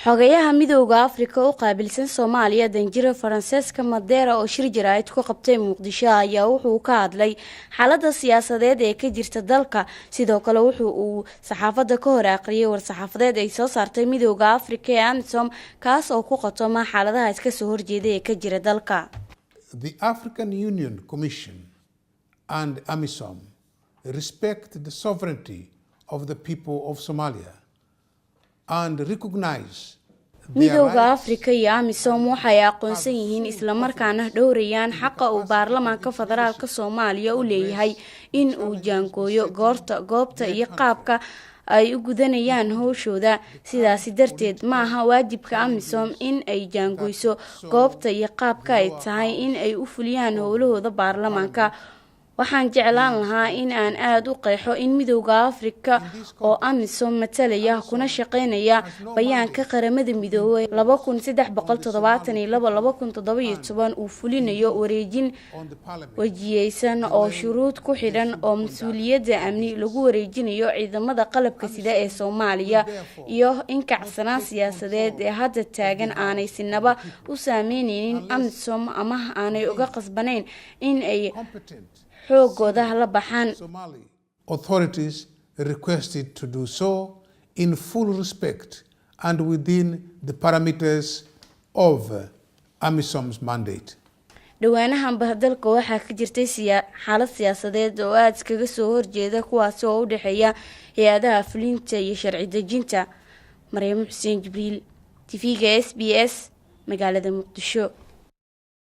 xogayaha midowga Afrika oo qaabilsan Soomaaliya danjiro Francisco Madera oo shir jiraayad ku qabtay Muqdisho ayaa wuxuu ka hadlay xaaladda siyaasadeed ee ka jirta dalka sidoo kale wuxuu saxaafadda ka hor aqriyay war saxaafadeed ay soo saartay midowga Afrika ee AMISOM kaas oo ku qotoma xaaladaha iska soo horjeeda ee ka jira dalka. The African Union Commission and AMISOM respect the sovereignty of the people of Somalia and recognize midowga Afrika iyo AMISOM waxay aqoonsan yihiin isla markaana dhowrayaan xaqa uu baarlamaanka federaalka Soomaaliya u leeyahay in uu jaangooyo goobta iyo qaabka ay u gudanayaan howshooda sidaas darteed ma aha waajibka AMISOM in ay jaangooyso goobta iyo qaabka ay tahay in ay u fuliyaan howlahooda baarlamaanka. waxaan jeclaan lahaa in aan aad u qeexo in midowga Afrika oo AMISOM matalaya kuna shaqeynaya bayaanka qaramada midoobay 2372 uu fulinayo wareejin wajiyeysan oo shuruud ku xidhan oo mas'uuliyadda amni lagu wareejinayo ciidamada qalabka sida ee Soomaaliya iyo in kacsanaan siyaasadeed ee hadda taagan aanay sinaba u saameynaynin AMISOM ama aanay uga qasbanayn in ay Somali authorities requested to do so in full respect and within the parameters of AMISOM's mandate. dhawaanahan dalka waxaa ka jirtay xaalad siyaasadeed oo aad iskaga soo horjeeda kuwaas oo u dhaxeeya hay'adaha fulinta iyo sharci dejinta. Maryam Xuseen Jibriil, TV-ga SBS, magaalada Muqdisho.